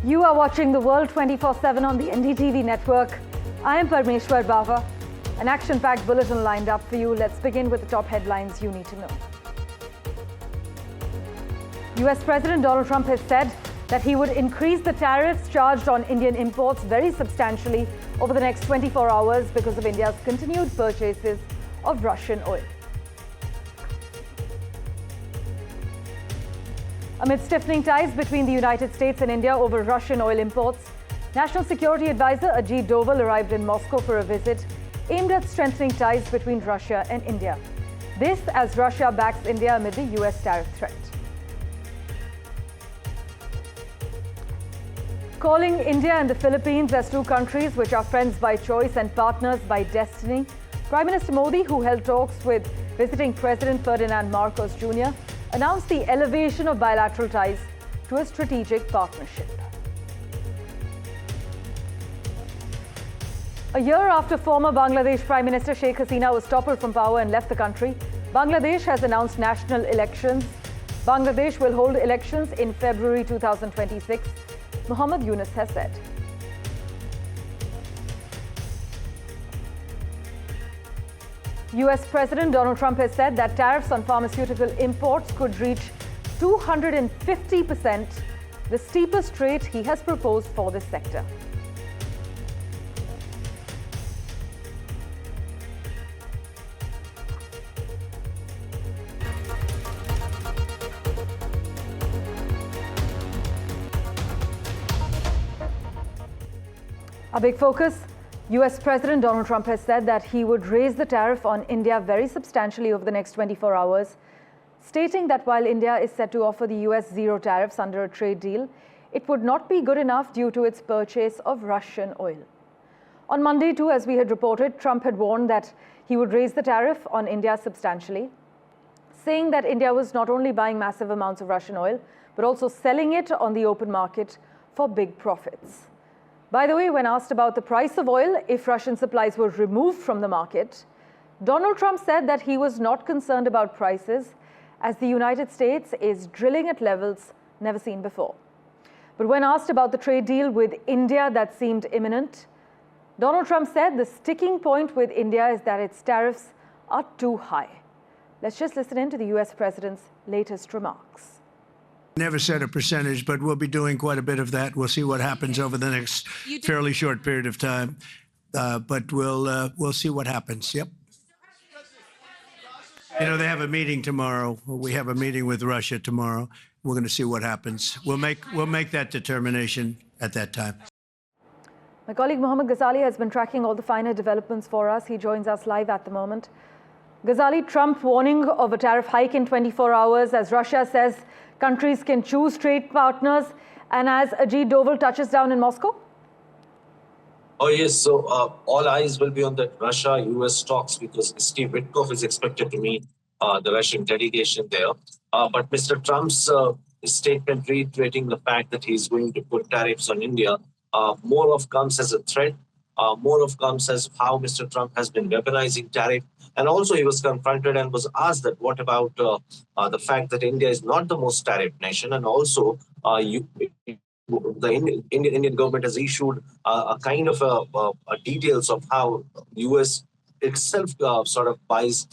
You are watching The World 24/7 on the NDTV network. I am Parmeshwar Bawa. An action-packed bulletin lined up for you. Let's begin with the top headlines you need to know. US President Donald Trump has said that he would increase the tariffs charged on Indian imports very substantially over the next 24 hours because of India's continued purchases of Russian oil. Amid stiffening ties between the United States and India over Russian oil imports, National Security Advisor Ajit Doval arrived in Moscow for a visit aimed at strengthening ties between Russia and India. This as Russia backs India amid the US tariff threat. Calling India and the Philippines as two countries which are friends by choice and partners by destiny, Prime Minister Modi, who held talks with visiting President Ferdinand Marcos Jr., announced the elevation of bilateral ties to a strategic partnership. A year after former Bangladesh Prime Minister Sheikh Hasina was toppled from power and left the country, Bangladesh has announced national elections. Bangladesh will hold elections in February 2026, Muhammad Yunus has said. US President Donald Trump has said that tariffs on pharmaceutical imports could reach 250%, the steepest rate he has proposed for this sector. A big focus. US President Donald Trump has said that he would raise the tariff on India very substantially over the next 24 hours, stating that while India is set to offer the US zero tariffs under a trade deal, it would not be good enough due to its purchase of Russian oil. On Monday, too, as we had reported, Trump had warned that he would raise the tariff on India substantially, saying that India was not only buying massive amounts of Russian oil, but also selling it on the open market for big profits. By the way, when asked about the price of oil if Russian supplies were removed from the market, Donald Trump said that he was not concerned about prices as the United States is drilling at levels never seen before. But when asked about the trade deal with India that seemed imminent, Donald Trump said the sticking point with India is that its tariffs are too high. Let's just listen in to the US President's latest remarks. Never set a percentage, but we'll be doing quite a bit of that. We'll see what happens over the next fairly short period of time, but we'll see what happens. Yep. You know, they have a meeting tomorrow. We have a meeting with Russia tomorrow. We're going to see what happens. We'll make that determination at that time. My colleague Mohammed Ghazali has been tracking all the finer developments for us. He joins us live at the moment. Ghazali, Trump warning of a tariff hike in 24 hours as Russia says countries can choose trade partners, and as Ajit Doval touches down in Moscow? Oh, yes. So all eyes will be on the Russia-US talks because Steve Witkoff is expected to meet the Russian delegation there. But Mr. Trump's statement reiterating the fact that he's going to put tariffs on India, more of comes as a threat. More of comes as how Mr. Trump has been weaponizing tariff. And also he was confronted and was asked that what about the fact that India is not the most tariff nation, and also the Indian government has issued a kind of details of how US itself sort of buys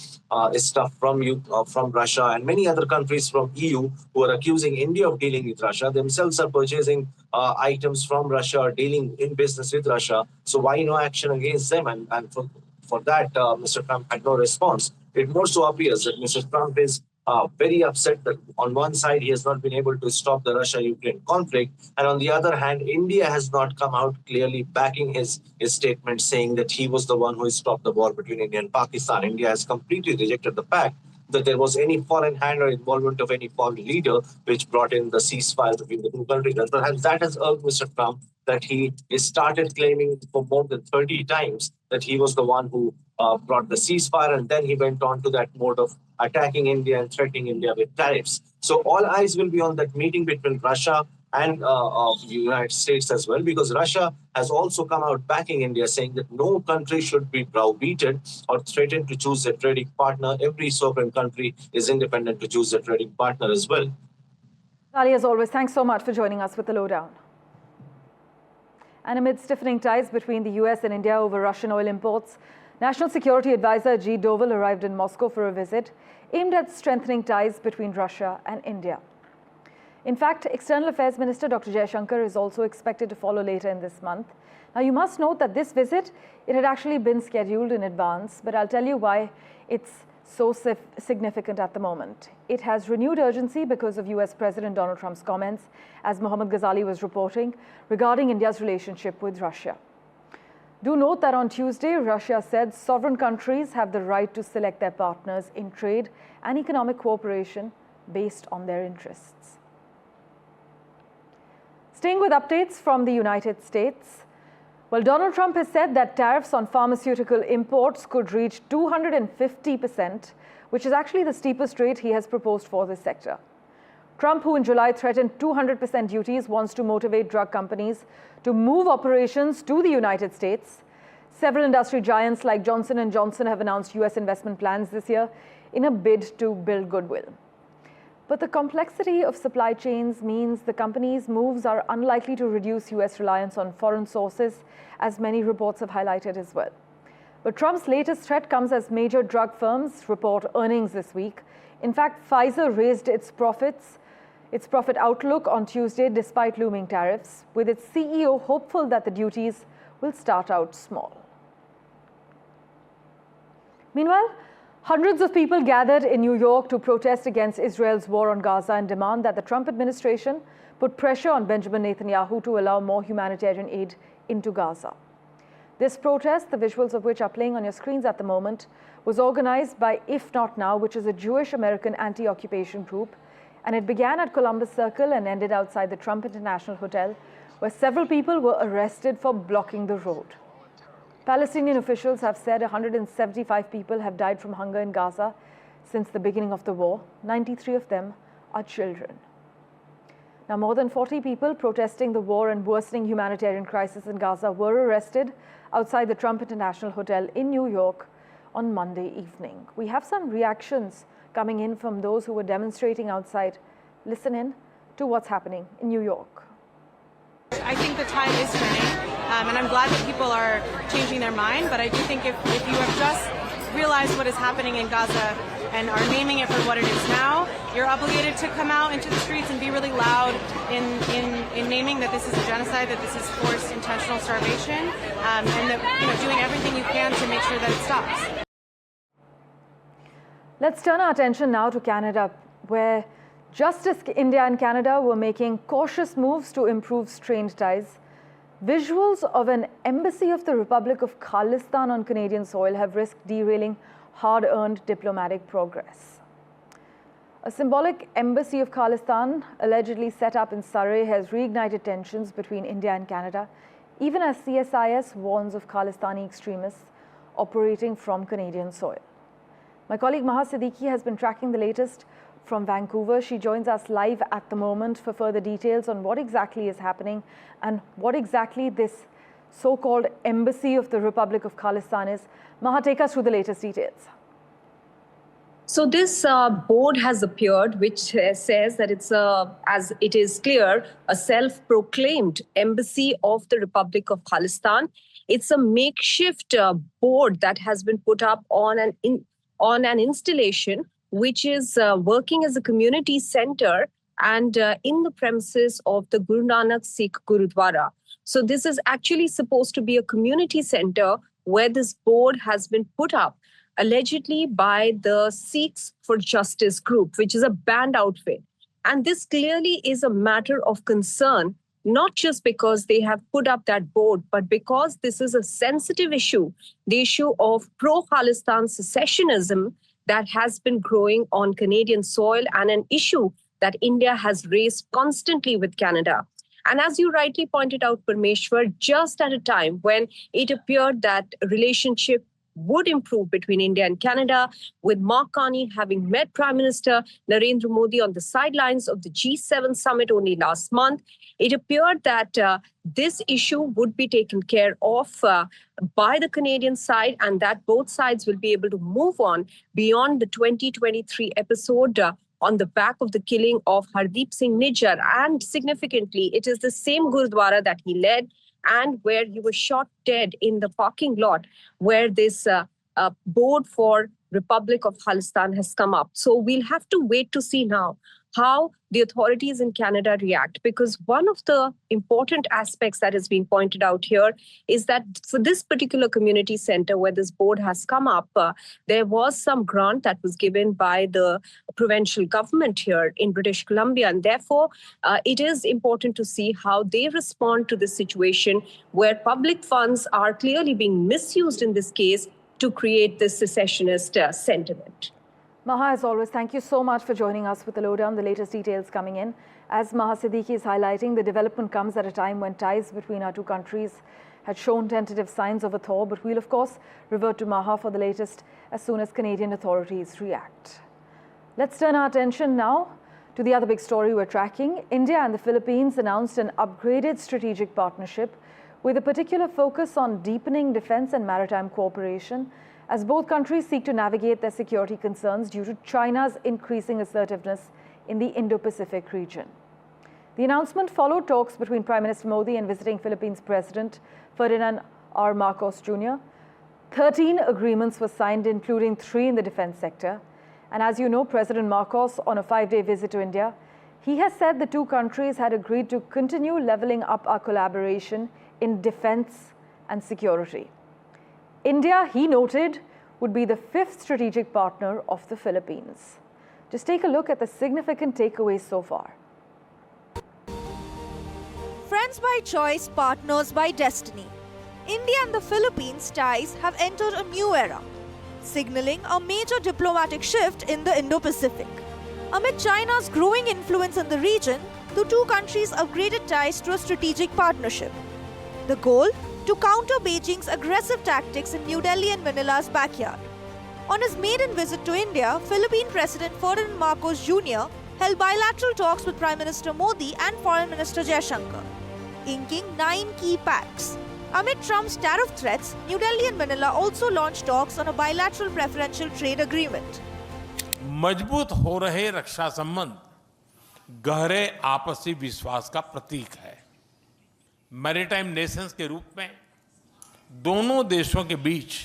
stuff from Russia, and many other countries from EU who are accusing India of dealing with Russia themselves are purchasing items from Russia or dealing in business with Russia. So why no action against them? And for that, Mr. Trump had no response. It more so appears that Mr. Trump is very upset that on one side he has not been able to stop the Russia-Ukraine conflict, and on the other hand, India has not come out clearly backing his statement saying that he was the one who stopped the war between India and Pakistan. India has completely rejected the fact that there was any foreign hand or involvement of any foreign leader which brought in the ceasefire between the two countries. And perhaps that has irked Mr. Trump that he started claiming for more than 30 times that he was the one who brought the ceasefire, and then he went on to that mode of attacking India and threatening India with tariffs. So all eyes will be on that meeting between Russia and the United States as well, because Russia has also come out backing India, saying that no country should be browbeaten or threatened to choose a trading partner. Every sovereign country is independent to choose a trading partner as well. Ali, as always, thanks so much for joining us with the lowdown. And amid stiffening ties between the US and India over Russian oil imports, National Security Advisor G. Doval arrived in Moscow for a visit aimed at strengthening ties between Russia and India. In fact, External Affairs Minister Dr. Jaishankar is also expected to follow later in this month. Now, you must note that this visit, it had actually been scheduled in advance, but I'll tell you why it's so significant at the moment. It has renewed urgency because of US President Donald Trump's comments, as Mohammad Ghazali was reporting, regarding India's relationship with Russia. Do note that on Tuesday, Russia said sovereign countries have the right to select their partners in trade and economic cooperation based on their interests. Staying with updates from the United States, well, Donald Trump has said that tariffs on pharmaceutical imports could reach 250%, which is actually the steepest rate he has proposed for this sector. Trump, who in July threatened 200% duties, wants to motivate drug companies to move operations to the United States. Several industry giants like Johnson & Johnson have announced US investment plans this year in a bid to build goodwill. But the complexity of supply chains means the company's moves are unlikely to reduce US reliance on foreign sources, as many reports have highlighted as well. But Trump's latest threat comes as major drug firms report earnings this week. In fact, Pfizer raised its profit outlook on Tuesday despite looming tariffs, with its CEO hopeful that the duties will start out small. Meanwhile, hundreds of people gathered in New York to protest against Israel's war on Gaza and demand that the Trump administration put pressure on Benjamin Netanyahu to allow more humanitarian aid into Gaza. This protest, the visuals of which are playing on your screens at the moment, was organized by If Not Now, which is a Jewish-American anti-occupation group, and it began at Columbus Circle and ended outside the Trump International Hotel, where several people were arrested for blocking the road. Palestinian officials have said 175 people have died from hunger in Gaza since the beginning of the war. 93 of them are children. Now, more than 40 people protesting the war and worsening humanitarian crisis in Gaza were arrested outside the Trump International Hotel in New York on Monday evening. We have some reactions coming in from those who were demonstrating outside. Listen in to what's happening in New York. I think the tide is turning, and I'm glad that people are changing their mind, but I do think if you have just realized what is happening in Gaza and are naming it for what it is now, you're obligated to come out into the streets and be really loud in naming that this is a genocide, that this is forced intentional starvation, and that doing everything you can to make sure that it stops. Let's turn our attention now to Canada, where just as India and Canada were making cautious moves to improve strained ties, visuals of an embassy of the Republic of Khalistan on Canadian soil have risked derailing hard-earned diplomatic progress. A symbolic embassy of Khalistan, allegedly set up in Surrey, has reignited tensions between India and Canada, even as CSIS warns of Khalistani extremists operating from Canadian soil. My colleague Maha Siddiqui has been tracking the latest from Vancouver. She joins us live at the moment for further details on what exactly is happening and what exactly this so-called embassy of the Republic of Khalistan is. Maha, take us through the latest details. So this board has appeared, which says that it's as it is clear, a self-proclaimed embassy of the Republic of Khalistan. It's a makeshift board that has been put up on an installation which is working as a community center and in the premises of the Guru Nanak Sikh Gurudwara. So this is actually supposed to be a community center where this board has been put up, allegedly by the Sikhs for Justice group, which is a banned outfit. And this clearly is a matter of concern, not just because they have put up that board, but because this is a sensitive issue, the issue of pro-Khalistan secessionism that has been growing on Canadian soil and an issue that India has raised constantly with Canada. And as you rightly pointed out, Parmeshwar, just at a time when it appeared that relationship would improve between India and Canada, with Mark Carney having met Prime Minister Narendra Modi on the sidelines of the G7 summit only last month, it appeared that this issue would be taken care of by the Canadian side and that both sides will be able to move on beyond the 2023 episode on the back of the killing of Hardeep Singh Nijjar. And significantly, it is the same Gurudwara that he led and where you were shot dead in the parking lot where this board for Republic of Khalistan has come up. So we'll have to wait to see now how the authorities in Canada react, because one of the important aspects that is being pointed out here is that for this particular community center where this board has come up, there was some grant that was given by the provincial government here in British Columbia. And therefore, it is important to see how they respond to this situation where public funds are clearly being misused in this case to create this secessionist sentiment. Maha, as always, thank you so much for joining us with the lowdown, the latest details coming in. As Maha Siddiqui is highlighting, the development comes at a time when ties between our two countries had shown tentative signs of a thaw, but we'll of course revert to Maha for the latest as soon as Canadian authorities react. Let's turn our attention now to the other big story we're tracking. India and the Philippines announced an upgraded strategic partnership with a particular focus on deepening defense and maritime cooperation, as both countries seek to navigate their security concerns due to China's increasing assertiveness in the Indo-Pacific region. The announcement followed talks between Prime Minister Modi and visiting Philippines President Ferdinand R. Marcos Jr. 13 agreements were signed, including 3 in the defense sector. And as you know, President Marcos, on a 5-day visit to India, he has said the two countries had agreed to continue leveling up our collaboration in defense and security. India, he noted, would be the 5th strategic partner of the Philippines. Just take a look at the significant takeaways so far. Friends by choice, partners by destiny. India and the Philippines' ties have entered a new era, signaling a major diplomatic shift in the Indo-Pacific. Amid China's growing influence in the region, the two countries upgraded ties to a strategic partnership. The goal? To counter Beijing's aggressive tactics in New Delhi and Manila's backyard. On his maiden visit to India, Philippine President Ferdinand Marcos Jr. held bilateral talks with Prime Minister Modi and Foreign Minister Jaishankar, inking 9 key pacts. Amid Trump's tariff threats, New Delhi and Manila also launched talks on a bilateral preferential trade agreement. मजबूत हो रहे रक्षा संबंध गहरे आपसी विश्वास का प्रतीक है। Maritime Nations के रूप में दोनों देशों के बीच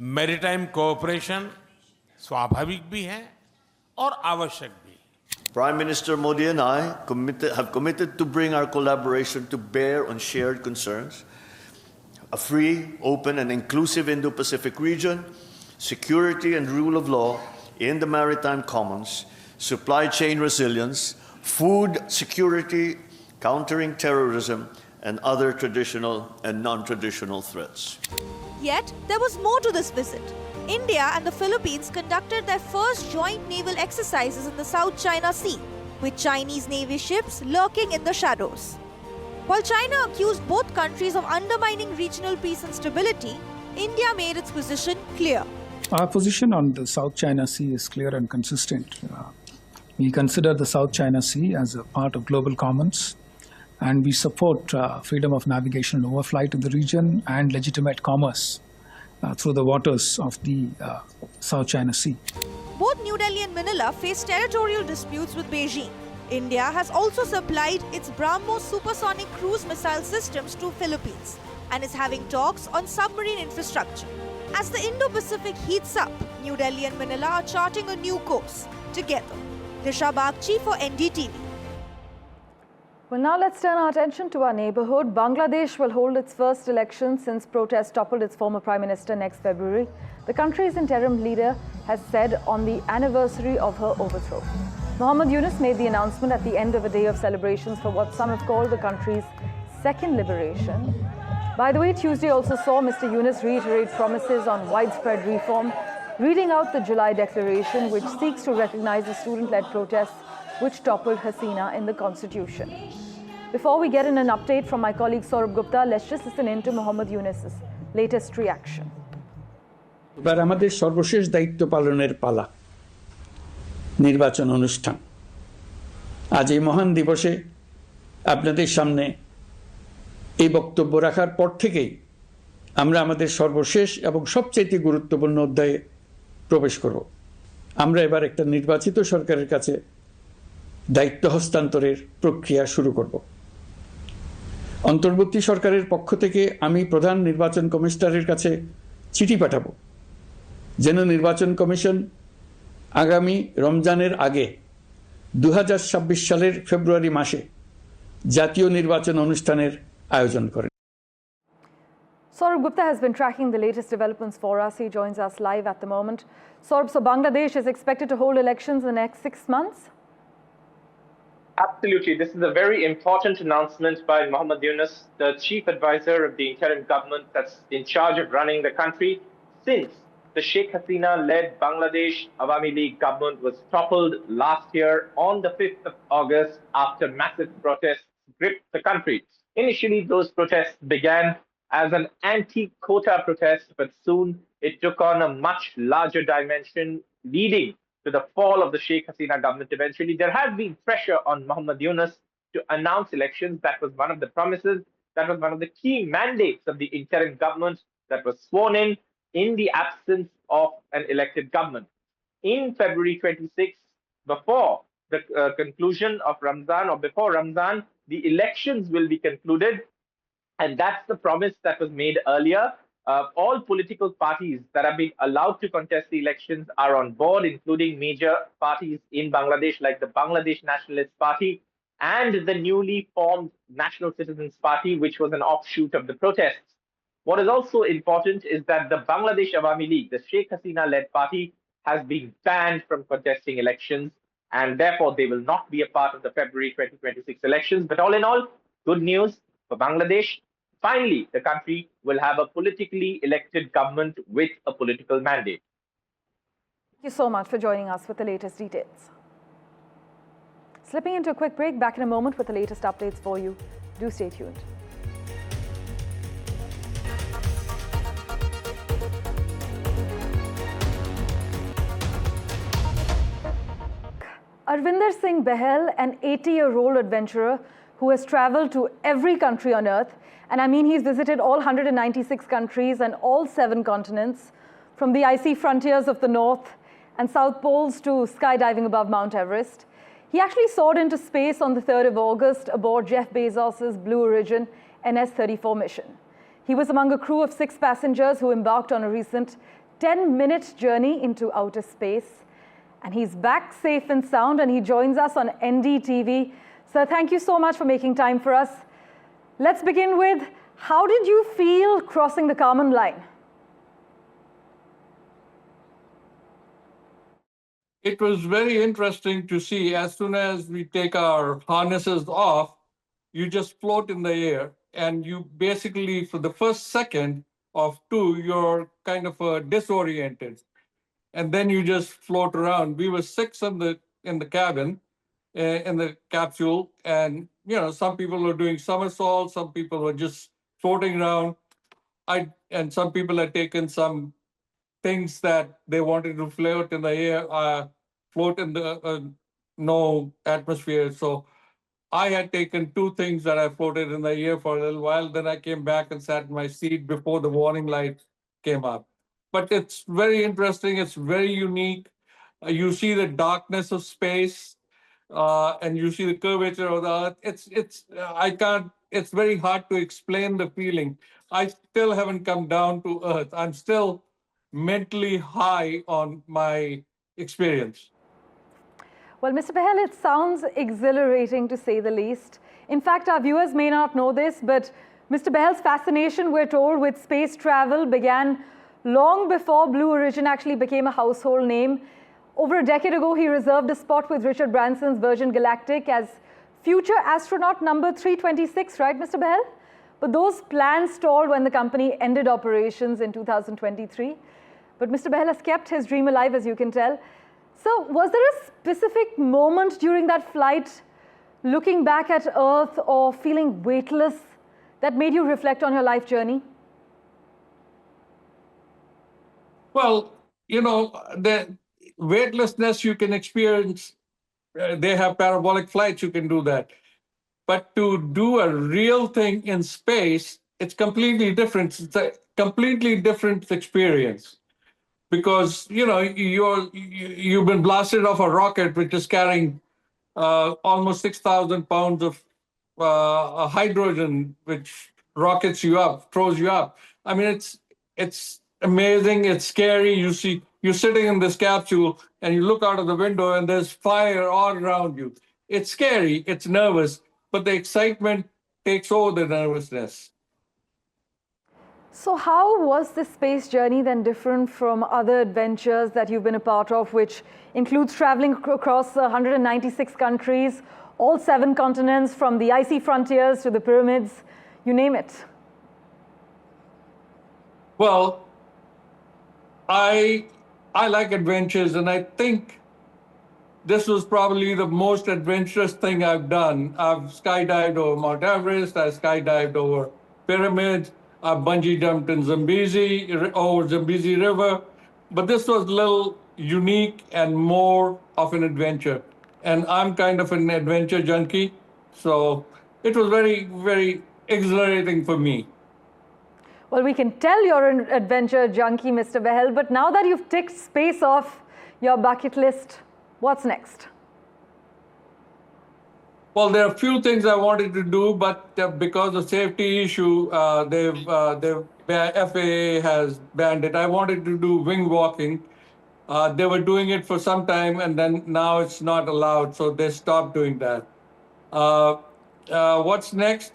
मैरीटाइम कोऑपरेशन स्वाभाविक भी है और आवश्यक भी। Prime Minister Modi and I have committed to bring our collaboration to bear on shared concerns, a free, open and inclusive Indo-Pacific region, security and rule of law in the maritime commons, supply chain resilience, food security, countering terrorism, and other traditional and non-traditional threats. Yet, there was more to this visit. India and the Philippines conducted their first joint naval exercises in the South China Sea, with Chinese Navy ships lurking in the shadows. While China accused both countries of undermining regional peace and stability, India made its position clear. Our position on the South China Sea is clear and consistent. We consider the South China Sea as a part of global commons, and we support freedom of navigation and overflight in the region and legitimate commerce through the waters of the South China Sea. Both New Delhi and Manila face territorial disputes with Beijing. India has also supplied its BrahMos supersonic cruise missile systems to Philippines and is having talks on submarine infrastructure. As the Indo-Pacific heats up, New Delhi and Manila are charting a new course together. Disha Bagchi for NDTV. Well, now let's turn our attention to our neighborhood. Bangladesh will hold its first election since protests toppled its former Prime Minister next February. The country's interim leader has said on the anniversary of her overthrow. Muhammad Yunus made the announcement at the end of a day of celebrations for what some have called the country's second liberation. By the way, Tuesday also saw Mr. Yunus reiterate promises on widespread reform, reading out the July Declaration, which seeks to recognize the student-led protests which toppled Hasina in the Constitution. Before we get in an update from my colleague Saurabh Gupta, let's just listen in to Muhammad Yunus's latest reaction. এবার আমাদের সর্বশেষ দায়িত্ব পালনের পালা, নির্বাচন অনুষ্ঠান। আজ এই মহান দিবসে আপনাদের সামনে এই বক্তব্য রাখার পর থেকেই আমরা আমাদের সর্বশেষ এবং সবচেয়ে গুরুত্বপূর্ণ অধ্যায়ে প্রবেশ করব। আমরা এবার একটা নির্বাচিত সরকারের কাছে দায়িত্ব হস্তান্তরের প্রক্রিয়া শুরু করব। অন্তর্বর্তী সরকারের পক্ষ থেকে আমি প্রধান নির্বাচন কমিশনারের কাছে চিঠি পাঠাবো যেন নির্বাচন কমিশন আগামী রমজানের আগে 2026 সালের ফেব্রুয়ারি মাসে জাতীয় নির্বাচন অনুষ্ঠানের আয়োজন করেন। Saurabh Gupta has been tracking the latest developments for us. He joins us live at the moment. Saurabh, so Bangladesh is expected to hold elections in the next 6 months? Absolutely. This is a very important announcement by Mohammad Yunus, the chief advisor of the interim government that's in charge of running the country since the Sheikh Hasina-led Bangladesh Awami League government was toppled last year on the 5th of August after massive protests gripped the country. Initially, those protests began as an anti-quota protest, but soon it took on a much larger dimension, leading to the fall of the Sheikh Hasina government eventually. There has been pressure on Mohammad Yunus to announce elections. That was one of the promises. That was one of the key mandates of the interim government that was sworn in the absence of an elected government. In February 26, before the conclusion of Ramzan or before Ramzan, the elections will be concluded. And that's the promise that was made earlier. All political parties that have been allowed to contest the elections are on board, including major parties in Bangladesh like the Bangladesh Nationalist Party and the newly formed National Citizens Party, which was an offshoot of the protests. What is also important is that the Bangladesh Awami League, the Sheikh Hasina-led party, has been banned from contesting elections, and therefore they will not be a part of the February 2026 elections. But all in all, good news for Bangladesh. Finally, the country will have a politically elected government with a political mandate. Thank you so much for joining us with the latest details. Slipping into a quick break, back in a moment with the latest updates for you. Do stay tuned. Arvinder Singh Behel, an 80-year-old adventurer who has traveled to every country on earth, and I mean he's visited all 196 countries and all 7 continents, from the icy frontiers of the North and South Poles to skydiving above Mount Everest. He actually soared into space on the 3rd of August aboard Jeff Bezos' Blue Origin NS-34 mission. He was among a crew of 6 passengers who embarked on a recent 10-minute journey into outer space. And he's back safe and sound, and he joins us on NDTV. Sir, thank you so much for making time for us. Let's begin with, how did you feel crossing the Kármán line? It was very interesting to see. As soon as we take our harnesses off, you just float in the air, and you basically, for the first second of 2, you're kind of disoriented. And then you just float around. We were 6 in the cabin, in the capsule, and some people were doing somersaults, some people were just floating around. And some people had taken some things that they wanted to float in the air, float in the no atmosphere. So I had taken 2 things that I floated in the air for a little while. Then I came back and sat in my seat before the warning light came up. But it's very interesting. It's very unique. You see the darkness of space, and you see the curvature of the earth. It's very hard to explain the feeling. I still haven't come down to earth. I'm still mentally high on my experience. Well, Mr. Behel, it sounds exhilarating to say the least. In fact, our viewers may not know this, but Mr. Behel's fascination, we're told, with space travel began long before Blue Origin actually became a household name. Over a decade ago, he reserved a spot with Richard Branson's Virgin Galactic as future astronaut number 326, right, Mr. Behel? But those plans stalled when the company ended operations in 2023. But Mr. Behel has kept his dream alive, as you can tell. So was there a specific moment during that flight, looking back at Earth or feeling weightless, that made you reflect on your life journey? Well, the weightlessness you can experience, they have parabolic flights, you can do that. But to do a real thing in space, it's completely different. It's a completely different experience. Because, you've been blasted off a rocket which is carrying almost 6,000 pounds of a hydrogen which rockets you up, throws you up. I mean, it's amazing. It's scary. You're sitting in this capsule and you look out of the window and there's fire all around you. It's scary. It's nervous, but the excitement takes over the nervousness. So how was this space journey then different from other adventures that you've been a part of, which includes traveling across 196 countries, all 7 continents, from the icy frontiers to the pyramids, you name it? Well, I like adventures, and I think this was probably the most adventurous thing I've done. I've skydived over Mount Everest, I skydived over pyramids, I bungee jumped in over Zambezi River, but this was a little unique and more of an adventure. And I'm kind of an adventure junkie, so it was very, very exhilarating for me. Well, we can tell you're an adventure junkie, Mr. Bahel, but now that you've ticked space off your bucket list, what's next? Well, there are a few things I wanted to do, but because of safety issue, the FAA has banned it. I wanted to do wing walking. They were doing it for some time, and then now it's not allowed, so they stopped doing that. What's next?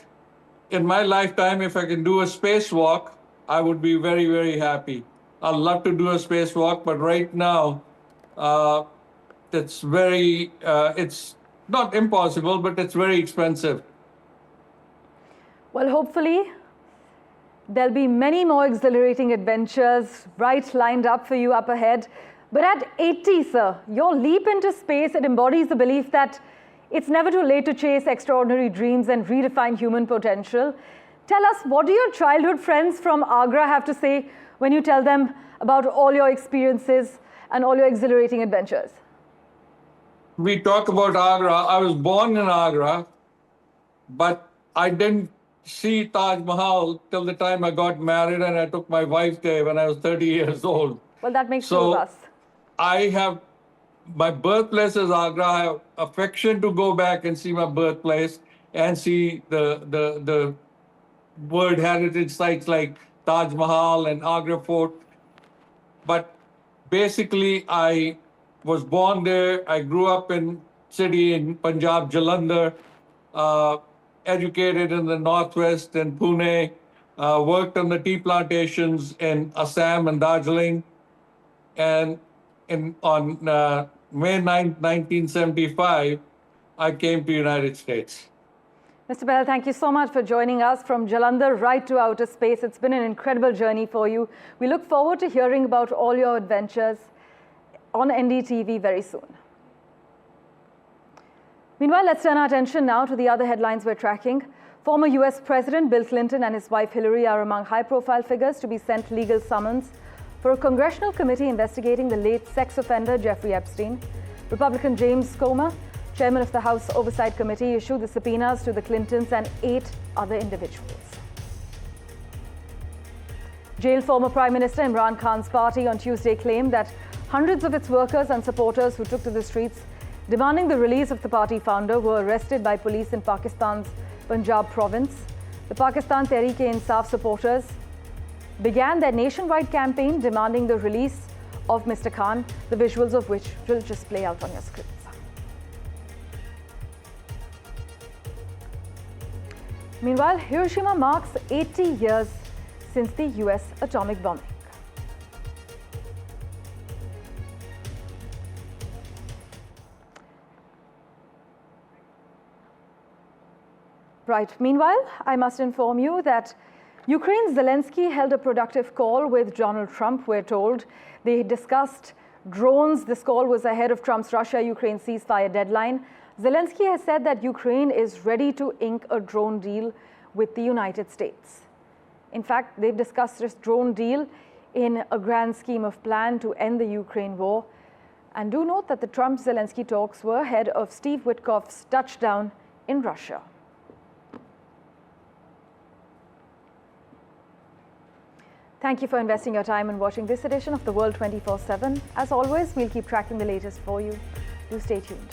In my lifetime, if I can do a spacewalk, I would be very, very happy. I'd love to do a spacewalk, but right now, it's not impossible, but it's very expensive. Well, hopefully, there'll be many more exhilarating adventures right lined up for you up ahead. But at 80, sir, your leap into space, it embodies the belief that it's never too late to chase extraordinary dreams and redefine human potential. Tell us, what do your childhood friends from Agra have to say when you tell them about all your experiences and all your exhilarating adventures? We talk about Agra. I was born in Agra, but I didn't see Taj Mahal till the time I got married and I took my wife there when I was 30 years old. Well, that makes two of us. My birthplace is Agra. I have affection to go back and see my birthplace and see the World Heritage sites like Taj Mahal and Agra Fort. But basically, I was born there. I grew up in city in Punjab, Jalandhar, educated in the Northwest in Pune, worked on the tea plantations in Assam and Darjeeling. And on May 9, 1975, I came to United States. Mr. Bahel, thank you so much for joining us from Jalandhar right to outer space. It's been an incredible journey for you. We look forward to hearing about all your adventures on NDTV very soon. Meanwhile, let's turn our attention now to the other headlines we're tracking. Former US President Bill Clinton and his wife Hillary are among high-profile figures to be sent legal summons for a congressional committee investigating the late sex offender Jeffrey Epstein. Republican James Comer, chairman of the House Oversight Committee, issued the subpoenas to the Clintons and 8 other individuals. Jailed former Prime Minister Imran Khan's party on Tuesday claimed that hundreds of its workers and supporters who took to the streets demanding the release of the party founder were arrested by police in Pakistan's Punjab province. The Pakistan Tehreek-e-Insaf supporters began their nationwide campaign demanding the release of Mr. Khan, the visuals of which will just play out on your screens. Meanwhile, Hiroshima marks 80 years since the US atomic bombing. Right. Meanwhile, I must inform you that Ukraine's Zelensky held a productive call with Donald Trump, we're told. They discussed drones. This call was ahead of Trump's Russia-Ukraine ceasefire deadline. Zelensky has said that Ukraine is ready to ink a drone deal with the United States. In fact, they've discussed this drone deal in a grand scheme of plan to end the Ukraine war. And do note that the Trump-Zelensky talks were ahead of Steve Witkoff's touchdown in Russia. Thank you for investing your time in watching this edition of The World 24/7. As always, we'll keep tracking the latest for you. Do stay tuned.